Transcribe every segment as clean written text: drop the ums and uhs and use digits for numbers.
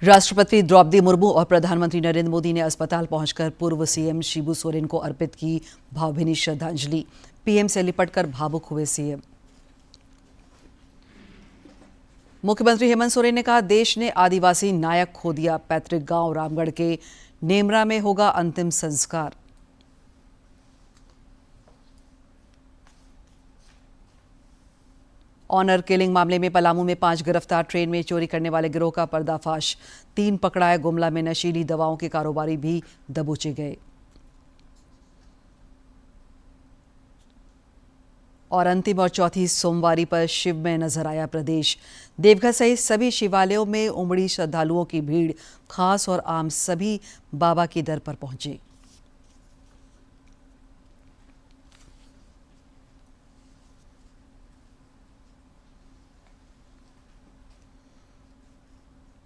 राष्ट्रपति द्रौपदी मुर्मू और प्रधानमंत्री नरेंद्र मोदी ने अस्पताल पहुंचकर पूर्व सीएम शिबू सोरेन को अर्पित की भावभीनी श्रद्धांजलि। पीएम से लिपटकर भावुक हुए सीएम। मुख्यमंत्री हेमंत सोरेन ने कहा, देश ने आदिवासी नायक खो दिया। पैतृक गांव रामगढ़ के नेमरा में होगा अंतिम संस्कार। ऑनर किलिंग मामले में पलामू में 5 गिरफ्तार। ट्रेन में चोरी करने वाले गिरोह का पर्दाफाश। 3 पकड़ाए। गुमला में नशीली दवाओं के कारोबारी भी दबोचे गए। और अंतिम और चौथी सोमवारी पर शिव में नजर आया प्रदेश। देवघर सहित सभी शिवालयों में उमड़ी श्रद्धालुओं की भीड़। खास और आम सभी बाबा के दर पर पहुंचे।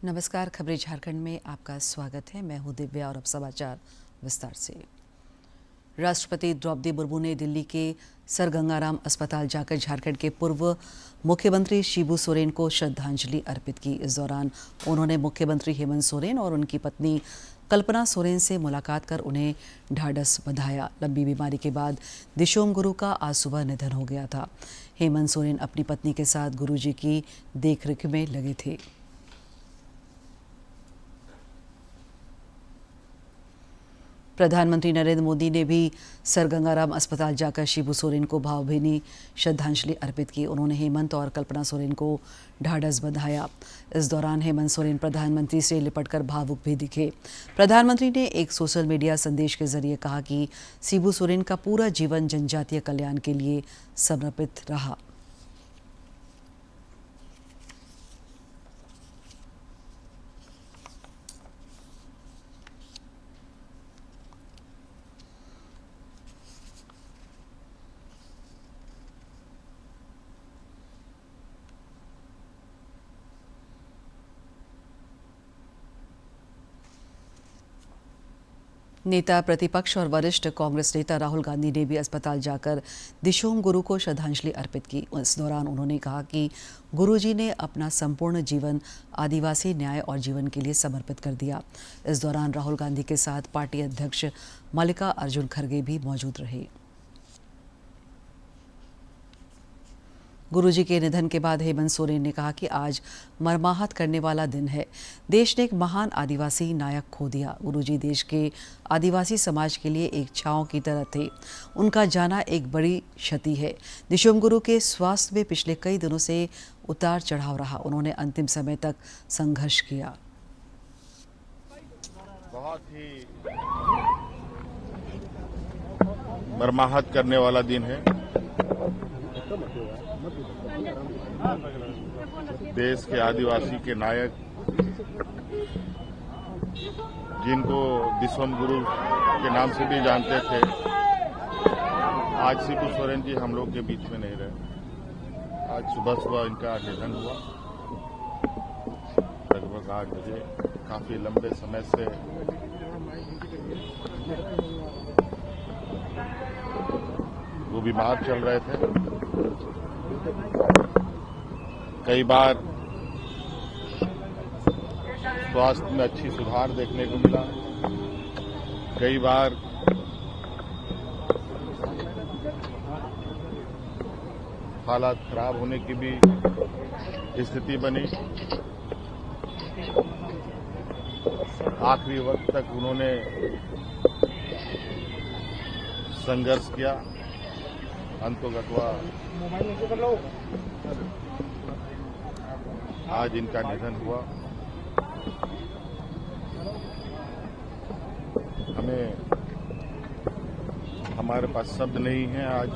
नमस्कार, खबरें झारखंड में आपका स्वागत है। मैं हूं दिव्या और अब समाचार विस्तार से। राष्ट्रपति द्रौपदी मुर्मू ने दिल्ली के सर गंगाराम अस्पताल जाकर झारखंड के पूर्व मुख्यमंत्री शिबू सोरेन को श्रद्धांजलि अर्पित की। इस दौरान उन्होंने मुख्यमंत्री हेमंत सोरेन और उनकी पत्नी कल्पना सोरेन से मुलाकात कर उन्हें ढाढ़स बंधाया। लंबी बीमारी के बाद दिशोम गुरु का आज सुबह निधन हो गया था। हेमंत सोरेन अपनी पत्नी के साथ गुरुजी की देखरेख में लगे थे। प्रधानमंत्री नरेंद्र मोदी ने भी सर गंगाराम अस्पताल जाकर शिबू सोरेन को भावभीनी श्रद्धांजलि अर्पित की। उन्होंने हेमंत और कल्पना सोरेन को ढाढ़स बंधाया। इस दौरान हेमंत सोरेन प्रधानमंत्री से लिपटकर भावुक भी दिखे। प्रधानमंत्री ने एक सोशल मीडिया संदेश के जरिए कहा कि शिबू सोरेन का पूरा जीवन जनजातीय कल्याण के लिए समर्पित रहा। नेता प्रतिपक्ष और वरिष्ठ कांग्रेस नेता राहुल गांधी ने भी अस्पताल जाकर दिशोम गुरु को श्रद्धांजलि अर्पित की। इस दौरान उन्होंने कहा कि गुरुजी ने अपना संपूर्ण जीवन आदिवासी न्याय और जीवन के लिए समर्पित कर दिया। इस दौरान राहुल गांधी के साथ पार्टी अध्यक्ष मल्लिका अर्जुन खड़गे भी मौजूद रहे। गुरुजी के निधन के बाद हेमंत सोरेन ने कहा कि आज मर्माहत करने वाला दिन है। देश ने एक महान आदिवासी नायक खो दिया। गुरुजी देश के आदिवासी समाज के लिए एक छांव की तरह थे। उनका जाना एक बड़ी क्षति है। दिशोम गुरु के स्वास्थ्य में पिछले कई दिनों से उतार चढ़ाव रहा। उन्होंने अंतिम समय तक संघर्ष किया। बहुत ही मर्माहत करने वाला दिन है। देश के आदिवासी के नायक, जिनको दिशोम गुरु के नाम से भी जानते थे, आज शिबू सोरेन जी हम लोग के बीच में नहीं रहे। आज सुबह सुबह इनका निधन हुआ, लगभग 8 बजे। काफी लंबे समय से वो बीमार चल रहे थे। कई बार स्वास्थ्य में अच्छी सुधार देखने को मिला, कई बार हालात खराब होने की भी स्थिति बनी। आखिरी वक्त तक उन्होंने संघर्ष किया। अंतोगत्वा आज इनका निधन हुआ। हमारे पास शब्द नहीं है आज।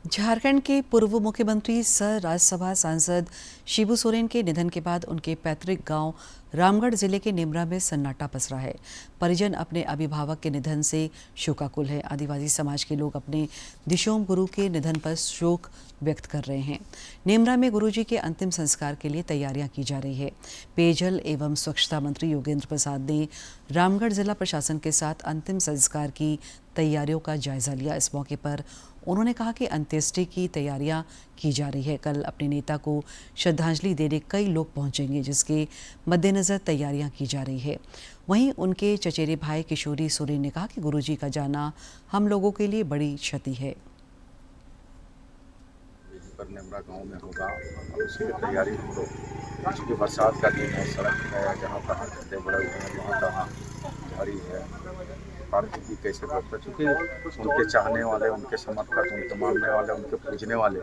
झारखंड के पूर्व मुख्यमंत्री सह राज्यसभा सांसद शिबू सोरेन के निधन के बाद उनके पैतृक गांव रामगढ़ जिले के नेमरा में सन्नाटा पसरा है। परिजन अपने अभिभावक के निधन से शोकाकुल है। आदिवासी समाज के लोग अपने दिशोम गुरु के निधन पर शोक व्यक्त कर रहे हैं। नेमरा में गुरुजी के अंतिम संस्कार के लिए तैयारियां की जा रही है। पेयजल एवं स्वच्छता मंत्री योगेंद्र प्रसाद ने रामगढ़ जिला प्रशासन के साथ अंतिम संस्कार की तैयारियों का जायजा लिया। इस मौके पर उन्होंने कहा कि अंत्येष्टि की तैयारियां की जा रही है। कल अपने नेता को श्रद्धांजलि देने कई लोग पहुंचेंगे, जिसके मद्देनजर तैयारियां की जा रही है। वहीं उनके चचेरे भाई किशोरी सोरेन ने कहा कि गुरुजी का जाना हम लोगों के लिए बड़ी क्षति है। पर नेमरा गांव में होगा और उसी की तैयारी हम लोग, चूँकि बरसात का दिन है, सड़क है, जहाँ तहाँ गड्ढे बड़े हुए हैं, वहाँ तहाँ झाड़ी है, पार्टी कैसे करता, चूँकि उनके चाहने वाले, उनके समर्थक, उनके मानने वाले, उनके पूजने वाले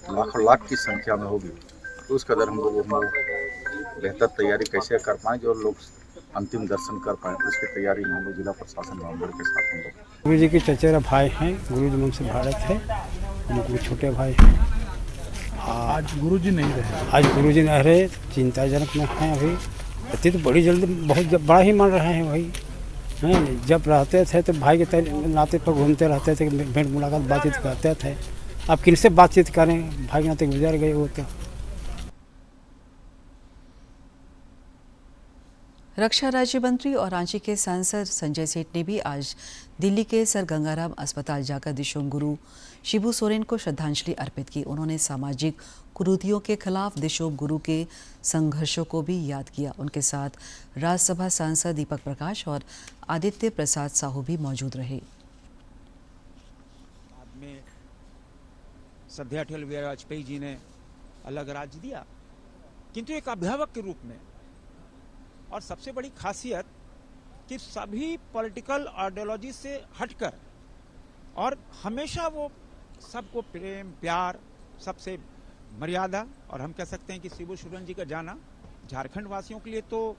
लाखों लाख की संख्या में होगी, तो उस कदर हम लोग बेहतर तैयारी कैसे कर पाएँ, जो लोग अंतिम दर्शन कर पाएँ, उसकी तैयारी में हम लोग जिला प्रशासन रामगढ़ के साथ हम लोग। गुरु जी के चचेरा भाई हैं, गुरु जी वंश भारत है, उनके छोटे भाई हैं। आज गुरुजी नहीं रहे। आज गुरुजी नहीं रहे, चिंताजनक में हैं अभी। अति तो बड़ी जल्दी बहुत बड़ा ही मान रहे हैं भाई। हैं, जब रहते थे तो भाई के नाते पर घूमते रहते थे, भेंट मुलाकात बातचीत करते थे। अब किनसे बातचीत करें, भाई के नाते गुजर गए वो तो। रक्षा राज्य मंत्री और रांची के सांसद संजय सेठ ने भी आज दिल्ली के सर गंगाराम अस्पताल जाकर दिशोम गुरु शिबू सोरेन को श्रद्धांजलि अर्पित की। उन्होंने सामाजिक कुरीतियों के खिलाफ दिशोम गुरु के संघर्षों को भी याद किया। उनके साथ राज्यसभा सांसद दीपक प्रकाश और आदित्य प्रसाद साहू भी मौजूद रहे। बाद में श्रद्धेय अटल बिहारी वाजपेयी जी ने अलग राज्य दिया, किंतु एक अभिभावक के रूप में, और सबसे बड़ी खासियत कि सभी पॉलिटिकल आइडियोलॉजी से हटकर, और हमेशा वो सबको प्रेम प्यार, सबसे मर्यादा, और हम कह सकते हैं कि शिबू सोरेन जी का जाना झारखंड वासियों के लिए तो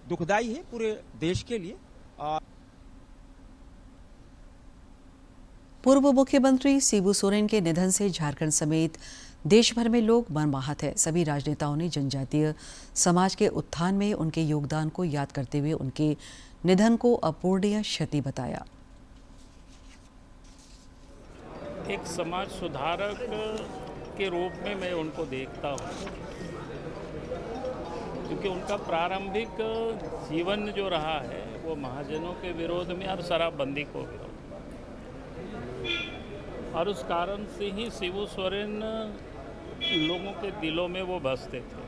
दुखदाई है, पूरे देश के लिए। पूर्व मुख्यमंत्री शिबू सोरेन के निधन से झारखंड समेत देश भर में लोग मर्माहत है। सभी राजनेताओं ने जनजातीय समाज के उत्थान में उनके योगदान को याद करते हुए उनके निधन को अपूरणीय क्षति बताया। एक समाज सुधारक के रूप में मैं उनको देखता हूँ, क्योंकि उनका प्रारंभिक जीवन जो रहा है वो महाजनों के विरोध में और शराबबंदी को विरोध, और उस कारण से ही शिबू सोरेन लोगों के दिलों में वो बसते थे।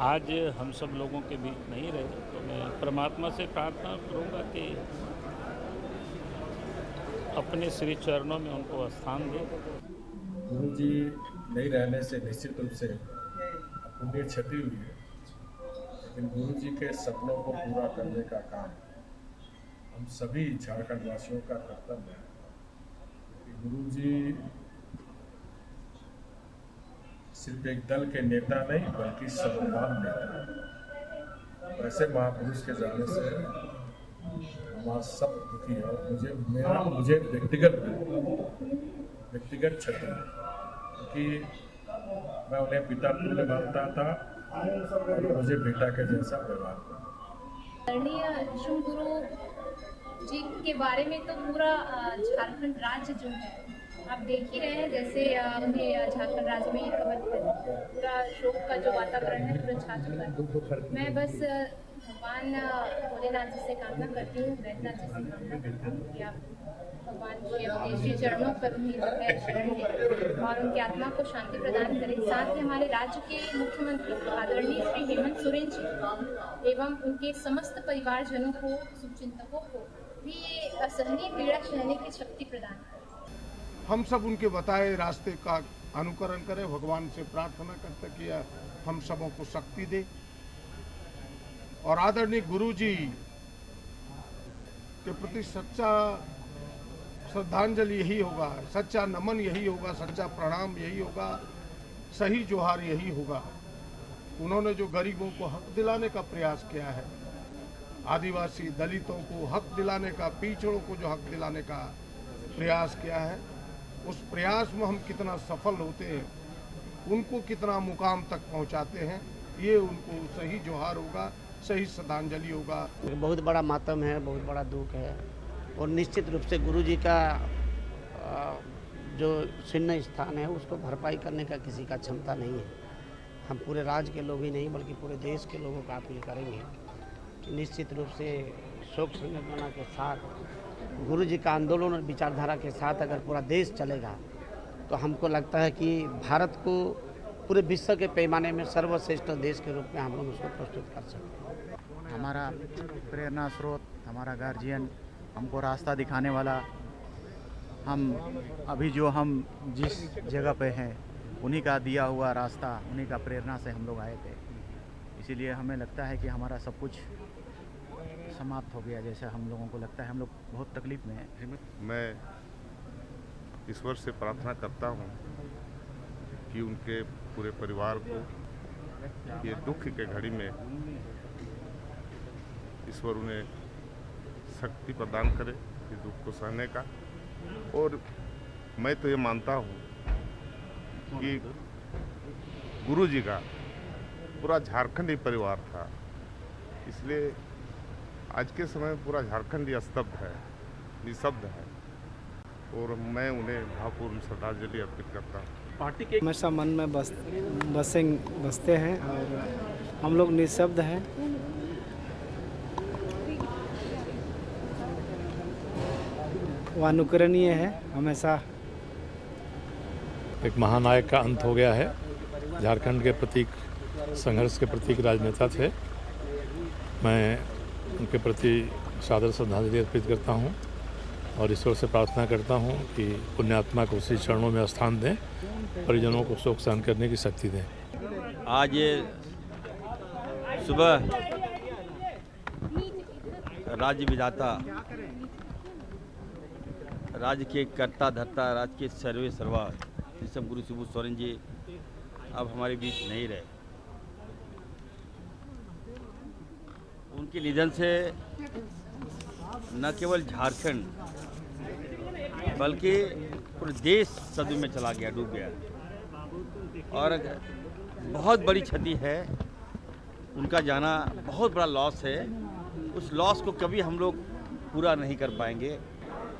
आज हम सब लोगों के बीच नहीं रहे, तो मैं परमात्मा से प्रार्थना करूंगा कि अपने श्री चरणों में उनको स्थान दे। गुरु जी नहीं रहने से निश्चित रूप से अपूरणीय क्षति हुई है, लेकिन गुरु जी के सपनों को पूरा करने का काम हम सभी झारखंड वासियों का कर्तव्य है। गुरु जी सिर्फ एक दल के नेता नहीं, बल्कि सर्वमान्य नेता। वैसे महापुरुष के जाने से हमारा सब दुखी है, और मुझे व्यक्तिगत क्षति है, क्योंकि मैं उन्हें पिता तुल्य मानता था और मुझे बेटा के जैसा व्यवहार था। दिशोम गुरु जी के बारे में तो पूरा झारखंड राज्य जो है आप देख ही रहे हैं, जैसे उन्हें झारखंड राज्य में ये खबर पूरा शोक का जो वातावरण है पूरा छा चुका है। मैं बस भगवान भोलेनाथ जी से कामना करती हूँ, वैद्यनाथ जी से कामना करती हूँ कि आप भगवान के अपने श्री चरणों पर उन्हें जो है शरण दें और उनकी आत्मा को शांति प्रदान करें। साथ ही हमारे राज्य के मुख्यमंत्री आदरणीय श्री हेमंत सोरेन जी एवं उनके समस्त परिवारजनों को, शुभचिंतकों को भी ये असहनीय पीड़ा सहने की शक्ति प्रदान करें। हम सब उनके बताए रास्ते का अनुकरण करें, भगवान से प्रार्थना करते कि हम सबों को शक्ति दे, और आदरणीय गुरु जी के प्रति सच्चा श्रद्धांजलि यही होगा, सच्चा नमन यही होगा, सच्चा प्रणाम यही होगा, सही जोहार यही होगा। उन्होंने जो गरीबों को हक दिलाने का प्रयास किया है, आदिवासी दलितों को हक दिलाने का, पिछड़ों को जो हक दिलाने का प्रयास किया है, उस प्रयास में हम कितना सफल होते हैं, उनको कितना मुकाम तक पहुंचाते हैं, ये उनको सही जोहार होगा, सही श्रद्धांजलि होगा। बहुत बड़ा मातम है, बहुत बड़ा दुख है, और निश्चित रूप से गुरु जी का जो शून्य स्थान है उसको भरपाई करने का किसी का क्षमता नहीं है। हम पूरे राज्य के लोग ही नहीं बल्कि पूरे देश के लोगों का अपील करेंगे कि निश्चित रूप से शोक संवेदना के साथ गुरु जी का आंदोलन और विचारधारा के साथ अगर पूरा देश चलेगा तो हमको लगता है कि भारत को पूरे विश्व के पैमाने में सर्वश्रेष्ठ देश के रूप में हम लोग उसको प्रस्तुत कर सकते हैं। हमारा प्रेरणा स्रोत, हमारा गार्जियन, हमको रास्ता दिखाने वाला, हम अभी जो हम जिस जगह पे हैं उन्हीं का दिया हुआ रास्ता, उन्हीं का प्रेरणा से हम लोग आए थे। इसीलिए हमें लगता है कि हमारा सब कुछ समाप्त हो गया जैसा हम लोगों को लगता है। हम लोग बहुत तकलीफ में हैं। मैं ईश्वर से प्रार्थना करता हूँ कि उनके पूरे परिवार को ये दुख के घड़ी में ईश्वर उन्हें शक्ति प्रदान करे इस दुख को सहने का। और मैं तो ये मानता हूँ कि गुरु जी का पूरा झारखंड ही परिवार था, इसलिए आज के समय में पूरा झारखंड ही स्तब्ध है, निःशब्द है, और मैं उन्हें भावपूर्ण श्रद्धांजलि अर्पित करता हूँ। पार्टी के हमेशा मन में बसते हैं और हम लोग निःशब्द हैं। वह अनुकरणीय है। हमेशा एक महानायक का अंत हो गया है। झारखंड के प्रतीक, संघर्ष के प्रतीक राजनेता थे। मैं उनके प्रति सादर श्रद्धांजलि अर्पित करता हूं और ईश्वर से प्रार्थना करता हूं कि पुण्यात्मा को उसी चरणों में स्थान दें, परिजनों को शोक सहन करने की शक्ति दें। आज ये सुबह राज्य विधाता, राज्य के कर्ता धर्ता, राज्य के सर्वे सर्वा ऋषभ गुरु शिबू सोरेन जी अब हमारे बीच नहीं रहे। उनके निधन से न केवल झारखंड बल्कि पूरे देश सदमे में चला गया, डूब गया, और बहुत बड़ी क्षति है। उनका जाना बहुत बड़ा लॉस है। उस लॉस को कभी हम लोग पूरा नहीं कर पाएंगे।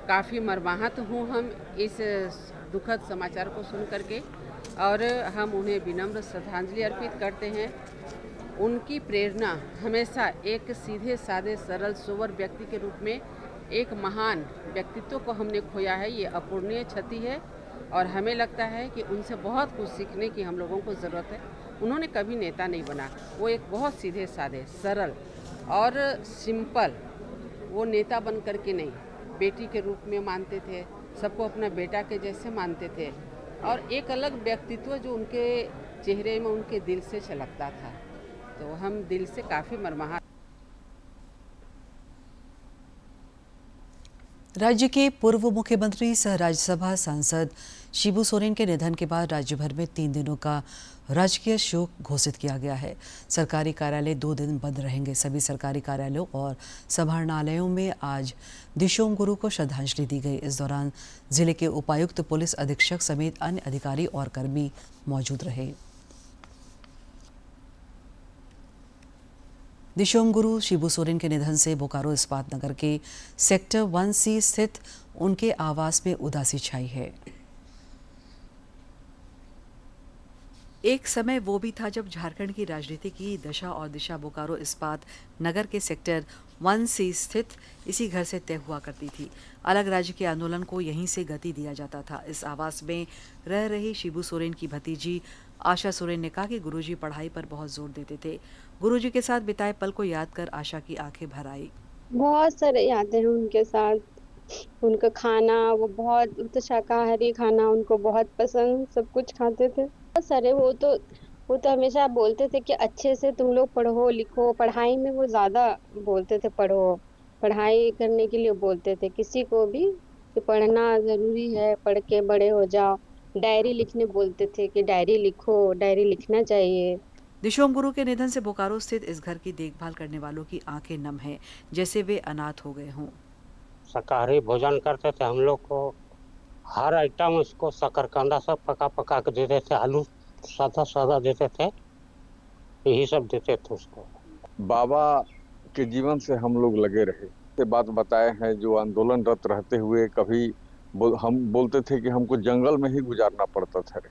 काफ़ी मर्माहत हूँ हम इस दुखद समाचार को सुन करके, और हम उन्हें विनम्र श्रद्धांजलि अर्पित करते हैं। उनकी प्रेरणा हमेशा एक सीधे साधे सरल सोबर व्यक्ति के रूप में एक महान व्यक्तित्व को हमने खोया है। ये अपूर्णीय क्षति है और हमें लगता है कि उनसे बहुत कुछ सीखने की हम लोगों को ज़रूरत है। उन्होंने कभी नेता नहीं बना, वो एक बहुत सीधे साधे सरल और सिंपल, वो नेता बन करके नहीं, बेटी के रूप में मानते थे, सबको अपना बेटा के जैसे मानते थे, और एक अलग व्यक्तित्व जो उनके चेहरे में, उनके दिल से छलकता था। तो हम दिल से काफ़ी मर्माहत। राज्य के पूर्व मुख्यमंत्री सह राज्यसभा सांसद शिबू सोरेन के निधन के बाद राज्य भर में 3 दिनों का राजकीय शोक घोषित किया गया है। सरकारी कार्यालय 2 दिन बंद रहेंगे। सभी सरकारी कार्यालयों और समाहरणालयों में आज दिशोम गुरु को श्रद्धांजलि दी गई। इस दौरान जिले के उपायुक्त, पुलिस अधीक्षक समेत अन्य अधिकारी और कर्मी मौजूद रहे। दिशोम गुरु शिबू सोरेन के निधन से बोकारो इस्पात नगर के सेक्टर 1C स्थित उनके आवास में उदासी छाई है। एक समय वो भी था जब झारखंड की राजनीति की दशा और दिशा बोकारो इस्पात नगर के सेक्टर 1C स्थित इसी घर से तय हुआ करती थी। अलग राज्य के आंदोलन को यहीं से गति दिया जाता था। इस आवास में रह रही शिबू सोरेन की भतीजी आशा सोरेन ने कहा कि गुरुजी पढ़ाई पर बहुत जोर देते थे। गुरुजी के साथ बिताए पल को याद कर आशा की आंखें भर आई। बहुत सारे यादें हैं उनके साथ। उनका खाना, वो बहुत शाकाहारी खाना उनको बहुत पसंद, सब कुछ खाते थे। बहुत सारे वो तो हमेशा बोलते थे कि अच्छे से तुम लोग पढ़ो लिखो। पढ़ाई में वो ज़्यादा बोलते थे, पढ़ो, पढ़ाई करने के लिए बोलते थे किसी को भी कि पढ़ना ज़रूरी है, पढ़ के बड़े हो जाओ। डायरी लिखने बोलते थे कि डायरी लिखो, डायरी लिखना चाहिए। दिशोम गुरु के निधन से बोकारो स्थित इस घर की देखभाल करने वालों की आंखें नम हैं, जैसे वे अनाथ हो गए हों। शाकाहारी भोजन करते थे हम लोग को, हर आइटम उसको शकरकंदा सब पका पका के देते थे, आलू सादा सादा देते थे, यही सब देते थे उसको। बाबा के जीवन से हम लोग लगे रहे। ये बात बताए हैं जो आंदोलनरत रहते हुए कभी हम बोलते थे कि हमको जंगल में ही गुजारना पड़ता था,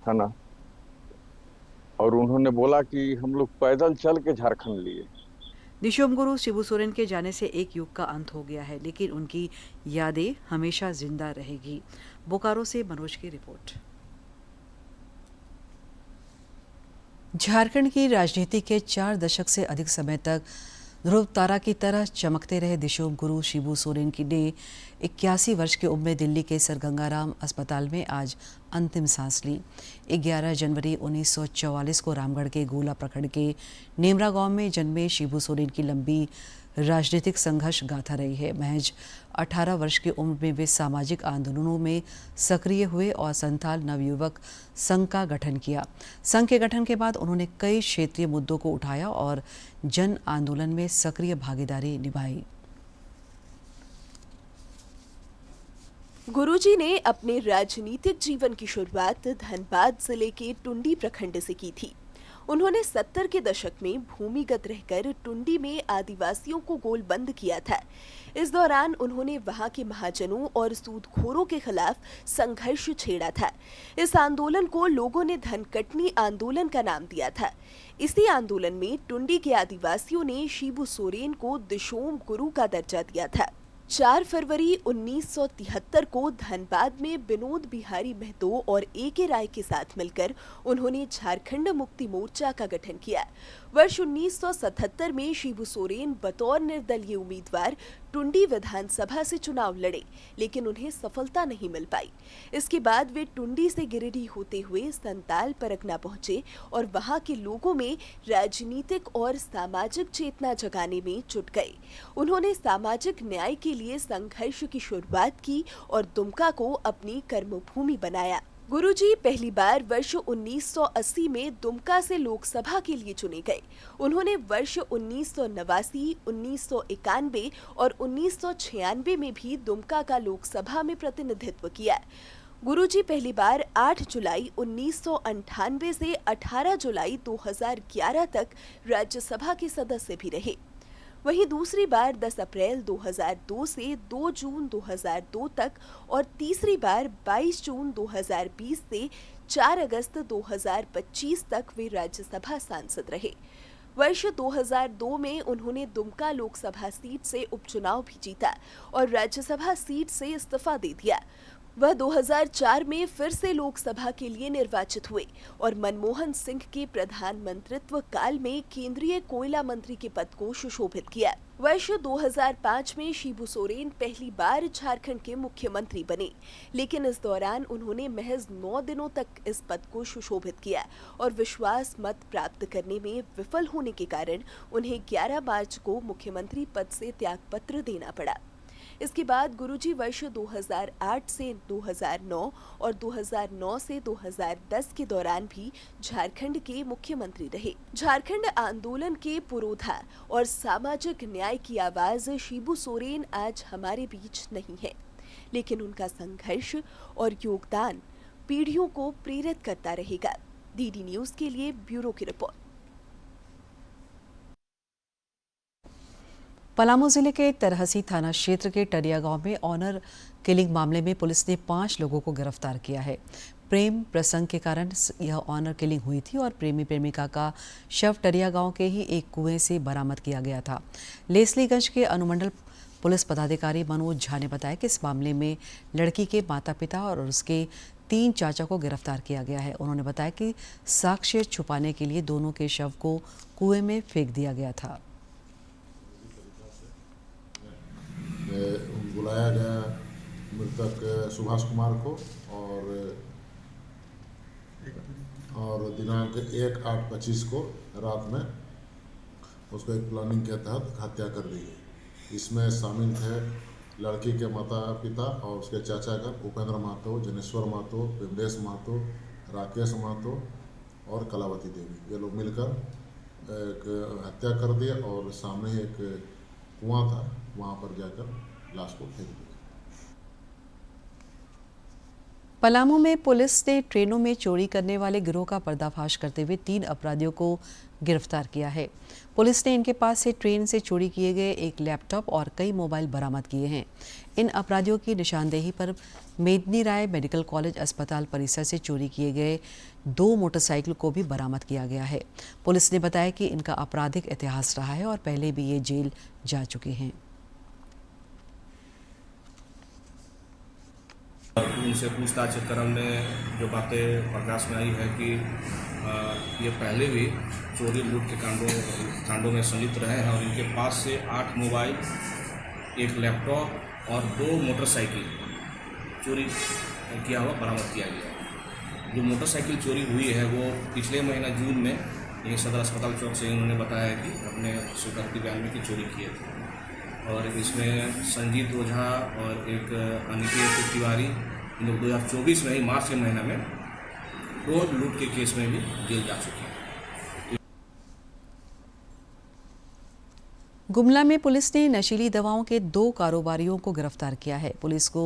है ना, और उन्होंने बोला कि हम लोग पैदल चल के झारखंड लिए। दिशोम गुरु शिबू सोरेन के जाने से एक युग का अंत हो गया है, लेकिन उनकी यादें हमेशा जिंदा रहेगी। बोकारो से मनोज की रिपोर्ट। झारखंड की राजनीति के 4 दशक से अधिक समय तक ध्रुव तारा की तरह चमकते रहे दिशोम गुरु शिबू सोरेन की ने 81 वर्ष की उम्र में दिल्ली के सर गंगाराम अस्पताल में आज अंतिम सांस ली। 11 जनवरी 1944 को रामगढ़ के गोला प्रखंड के नेमरा गांव में जन्मे शिबू सोरेन की लंबी राजनीतिक संघर्ष गाथा रही है। महज 18 वर्ष की उम्र में वे सामाजिक आंदोलनों में सक्रिय हुए और संथाल नवयुवक संघ का गठन किया। संघ के गठन के बाद उन्होंने कई क्षेत्रीय मुद्दों को उठाया और जन आंदोलन में सक्रिय भागीदारी निभाई। गुरुजी ने अपने राजनीतिक जीवन की शुरुआत धनबाद जिले के टुंडी प्रखंड से की थी। उन्होंने 70 के दशक में भूमिगत रहकर टुंडी में आदिवासियों को गोलबंद किया था। इस दौरान उन्होंने वहां के महाजनों और सूदखोरों के खिलाफ संघर्ष छेड़ा था। इस आंदोलन को लोगों ने धनकटनी आंदोलन का नाम दिया था। इसी आंदोलन में टुंडी के आदिवासियों ने शिबू सोरेन को दिशोम गुरु का दर्जा दिया था। 4 फरवरी 1973 को धनबाद में विनोद बिहारी महतो और ए.के. राय के साथ मिलकर उन्होंने झारखंड मुक्ति मोर्चा का गठन किया। वर्ष 1977 में शिबू सोरेन बतौर निर्दलीय उम्मीदवार टुंडी विधानसभा से चुनाव लड़े, लेकिन उन्हें सफलता नहीं मिल पाई। इसके बाद वे टुंडी से गिरिडीह होते हुए संताल परगना पहुंचे और वहां के लोगों में राजनीतिक और सामाजिक चेतना जगाने में जुट गए। उन्होंने सामाजिक न्याय के लिए संघर्ष की शुरुआत की और दुमका को अपनी कर्मभूमि बनाया। गुरुजी पहली बार वर्ष 1980 में दुमका से लोकसभा के लिए चुने गए। उन्होंने वर्ष 1989, 1991 और 1996 में भी दुमका का लोकसभा में प्रतिनिधित्व किया। गुरुजी पहली बार 8 जुलाई 1998 से 18 जुलाई 2011 तक राज्यसभा के सदस्य भी रहे। वहीं दूसरी बार 10 अप्रैल 2002 से 2 जून 2002 तक और तीसरी बार 22 जून 2020 से 4 अगस्त 2025 तक वे राज्यसभा सांसद रहे। वर्ष 2002 में उन्होंने दुमका लोकसभा सीट से उपचुनाव भी जीता और राज्यसभा सीट से इस्तीफा दे दिया। वह 2004 में फिर से लोकसभा के लिए निर्वाचित हुए और मनमोहन सिंह के प्रधानमंत्रित्व काल में केंद्रीय कोयला मंत्री के पद को सुशोभित किया। वर्ष 2005 में शिबू सोरेन पहली बार झारखंड के मुख्यमंत्री बने, लेकिन इस दौरान उन्होंने महज 9 दिनों तक इस पद को सुशोभित किया और विश्वास मत प्राप्त करने में विफल होने के कारण उन्हें 11 मार्च को मुख्यमंत्री पद से त्यागपत्र देना पड़ा। इसके बाद गुरुजी वर्ष 2008 से 2009 और 2009 से 2010 के दौरान भी झारखंड के मुख्यमंत्री रहे। झारखंड आंदोलन के पुरोधा और सामाजिक न्याय की आवाज शिबू सोरेन आज हमारे बीच नहीं है, लेकिन उनका संघर्ष और योगदान पीढ़ियों को प्रेरित करता रहेगा। डीडी न्यूज के लिए ब्यूरो की रिपोर्ट। पलामू जिले के तरहसी थाना क्षेत्र के टरिया गांव में ऑनर किलिंग मामले में पुलिस ने 5 लोगों को गिरफ्तार किया है। प्रेम प्रसंग के कारण यह ऑनर किलिंग हुई थी और प्रेमी प्रेमिका का शव टरिया गांव के ही एक कुएं से बरामद किया गया था। लेस्लीगंज के अनुमंडल पुलिस पदाधिकारी मनोज झा ने बताया कि इस मामले में लड़की के माता पिता और उसके 3 चाचा को गिरफ्तार किया गया है। उन्होंने बताया कि साक्ष्य छुपाने के लिए दोनों के शव को कुएं में फेंक दिया गया था। बुलाया गया मृतक सुभाष कुमार को और दिनांक 1/8/25 को रात में उसको एक प्लानिंग के तहत हत्या कर दी गई। इसमें शामिल थे लड़की के माता पिता और उसके चाचागण उपेंद्र महतो, जनेश्वर महतो, बिमलेश महतो, राकेश महतो और कलावती देवी। ये लोग मिलकर एक हत्या कर दिए और सामने एक कुआं था, वहाँ पर जाकर लाश को फेंक दिया। पलामू में पुलिस ने ट्रेनों में चोरी करने वाले गिरोह का पर्दाफाश करते हुए 3 अपराधियों को गिरफ्तार किया है। पुलिस ने इनके पास से ट्रेन से चोरी किए गए एक लैपटॉप और कई मोबाइल बरामद किए हैं। इन अपराधियों की निशानदेही पर मेदिनी राय मेडिकल कॉलेज अस्पताल परिसर से चोरी किए गए 2 मोटरसाइकिल को भी बरामद किया गया है। पुलिस ने बताया कि इनका आपराधिक इतिहास रहा है और पहले भी ये जेल जा चुके हैं। उनसे पूछताछ क्रम में जो बातें प्रकाश में आई है कि ये पहले भी चोरी लूट के कांडों में संलिप्त रहे हैं और इनके पास से 8 मोबाइल, 1 लैपटॉप और 2 मोटरसाइकिल चोरी किया हुआ बरामद किया गया। जो मोटरसाइकिल चोरी हुई है वो पिछले महीना जून में ये सदर अस्पताल चौक से इन्होंने बताया कि अपने स्वीकृति बयान में की चोरी किए थे और इसमें संजीत ओझा और एक अनिकेत तिवारी इन लोग 2024 में ही मार्च के महीना में 2 लूट के केस में भी जेल जा चुके हैं। गुमला में पुलिस ने नशीली दवाओं के 2 कारोबारियों को गिरफ्तार किया है। पुलिस को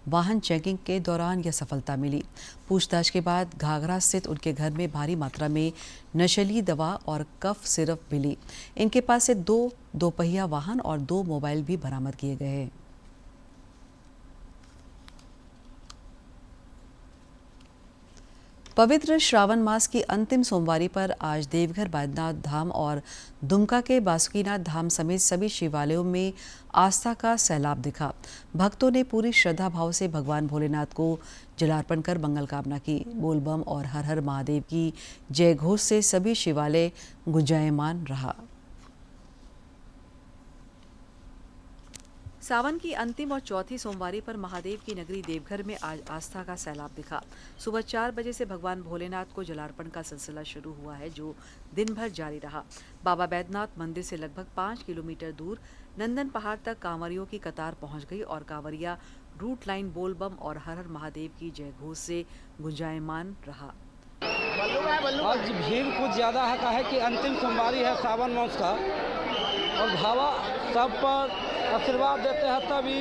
वाहन चेकिंग के दौरान यह सफलता मिली। पूछताछ के बाद घाघरा स्थित उनके घर में भारी मात्रा में नशीली दवा और कफ सिरप मिली। इनके पास से 2 दोपहिया वाहन और 2 मोबाइल भी बरामद किए गए हैं। पवित्र श्रावण मास की अंतिम सोमवारी पर आज देवघर बैद्यनाथ धाम और दुमका के बासुकीनाथ धाम समेत सभी शिवालयों में आस्था का सैलाब दिखा। भक्तों ने पूरी श्रद्धा भाव से भगवान भोलेनाथ को जलार्पण कर मंगल कामना की। बोलबम और हर हर महादेव की जय घोष से सभी शिवालय गुंजायमान रहा। सावन की अंतिम और चौथी सोमवारी पर महादेव की नगरी देवघर में आज आस्था का सैलाब दिखा। सुबह 4 बजे से भगवान भोलेनाथ को जलार्पण का सिलसिला शुरू हुआ है, जो दिन भर जारी रहा। बाबा बैद्यनाथ मंदिर से लगभग 5 किलोमीटर दूर नंदन पहाड़ तक कांवरियों की कतार पहुंच गई और कांवरिया रूट लाइन बोल बम और हर हर महादेव की जय घोष से गुंजायमान रहा। आज भीड़ कुछ ज़्यादा है कि अंतिम सोमवारी है सावन मास का और बाबा सब पर आशीर्वाद देते हैं। तभी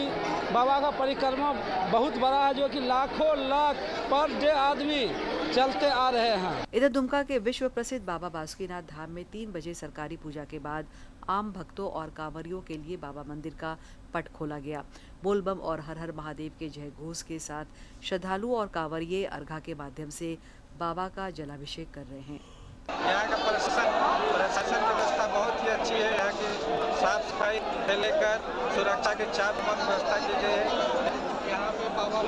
बाबा का परिक्रमा बहुत बड़ा है, जो कि लाखों लाख पर डे आदमी चलते आ रहे हैं। इधर दुमका के विश्व प्रसिद्ध बाबा बासुकीनाथ धाम में 3 बजे सरकारी पूजा के बाद आम भक्तों और कांवरियों के लिए बाबा मंदिर का पट खोला गया। बोलबम और हर हर महादेव के जय घोष के साथ श्रद्धालु और कांवरिये अर्घा के माध्यम से बाबा का जलाभिषेक कर रहे हैं। यहाँ का प्रशासन व्यवस्था बहुत ही अच्छी है। यहाँ की साफ सफाई से लेकर सुरक्षा के चारों तरफ व्यवस्था की गई है। यहाँ पे बाबा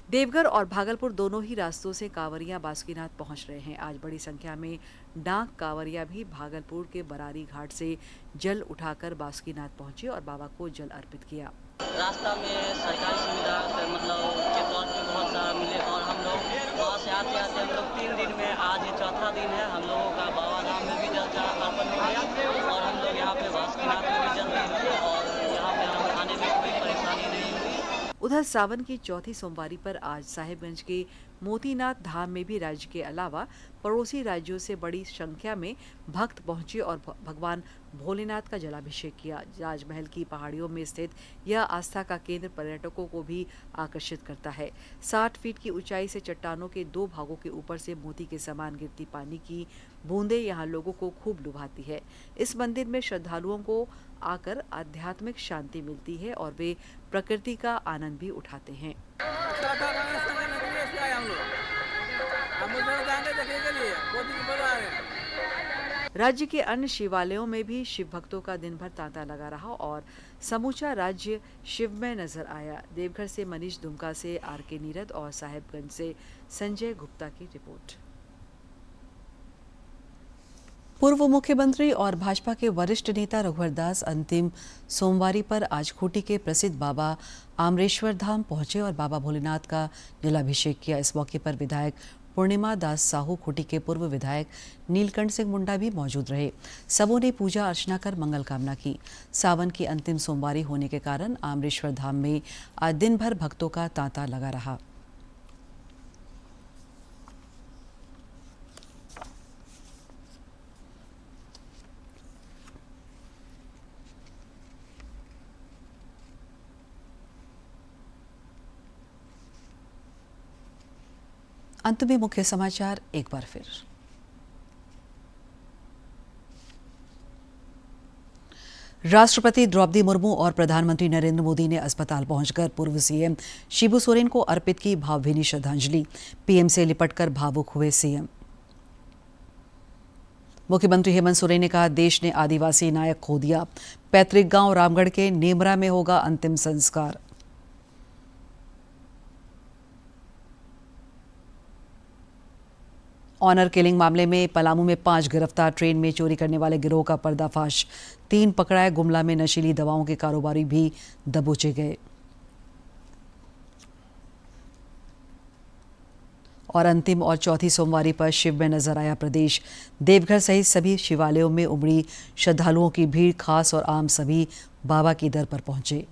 देवघर और भागलपुर दोनों ही रास्तों से कांवरियां बासुकीनाथ पहुंच रहे हैं। आज बड़ी संख्या में डाक कांवरियां भी भागलपुर के बरारी घाट से जल उठाकर बासुकीनाथ पहुंचे और बाबा को जल अर्पित किया। रास्ता में सरकारी सुविधा मतलब के तौर पे बहुत सारा मिले और हम लोग वहाँ से आते आते हम लोग 3 दिन में आज ये चौथा दिन है। हम लोगों का बाबा धाम में भी जल अर्पण हो गया और हम लोग यहाँ पे बासुकीनाथ में भी जल दिए और यहाँ पे हमें आने में कोई परेशानी नहीं हुई। उधर सावन की चौथी सोमवारी पर आज साहिबगंज के मोतीनाथ धाम में भी राज्य के अलावा पड़ोसी राज्यों से बड़ी संख्या में भक्त पहुंचे और भगवान भोलेनाथ का जलाभिषेक किया। राजमहल की पहाड़ियों में स्थित यह आस्था का केंद्र पर्यटकों को भी आकर्षित करता है। 60 फीट की ऊंचाई से चट्टानों के 2 भागों के ऊपर से मोती के समान गिरती पानी की बूंदें यहाँ लोगों को खूब लुभाती है। इस मंदिर में श्रद्धालुओं को आकर आध्यात्मिक शांति मिलती है और वे प्रकृति का आनंद भी उठाते हैं। राज्य के अन्य शिवालयों में भी शिव भक्तों का दिन भर तांता लगा रहा और समूचा राज्य शिवमय नजर आया। देवघर से मनीष, दुमका से आर.के. नीरद और साहिबगंज से संजय गुप्ता की रिपोर्ट। पूर्व मुख्यमंत्री और भाजपा के वरिष्ठ नेता रघुवर दास अंतिम सोमवारी पर आज खूंटी के प्रसिद्ध बाबा आमरेश्वर धाम पहुंचे और बाबा भोलेनाथ का जलाभिषेक किया। इस मौके पर विधायक पूर्णिमा दास साहू, खूंटी के पूर्व विधायक नीलकंठ सिंह मुंडा भी मौजूद रहे। सबों ने पूजा अर्चना कर मंगल कामना की। सावन की अंतिम सोमवारी होने के कारण आमरेश्वर धाम में आज दिन भर भक्तों का तांता लगा रहा। अंत में मुख्य समाचार एक बार फिर। राष्ट्रपति द्रौपदी मुर्मू और प्रधानमंत्री नरेंद्र मोदी ने अस्पताल पहुंचकर पूर्व सीएम शिबू सोरेन को अर्पित की भावभीनी श्रद्धांजलि। पीएम से लिपटकर भावुक हुए सीएम। मुख्यमंत्री हेमंत सोरेन ने कहा, देश ने आदिवासी नायक खो दिया। पैतृक गांव रामगढ़ के नेमरा में होगा अंतिम संस्कार। ऑनर किलिंग मामले में पलामू में 5 गिरफ्तार। ट्रेन में चोरी करने वाले गिरोह का पर्दाफाश। 3 पकड़ाए। गुमला में नशीली दवाओं के कारोबारी भी दबोचे गए। और अंतिम और चौथी सोमवारी पर शिव में नजर आया प्रदेश। देवघर सहित सभी शिवालयों में उमड़ी श्रद्धालुओं की भीड़। खास और आम सभी बाबा की दर पर पहुंचे।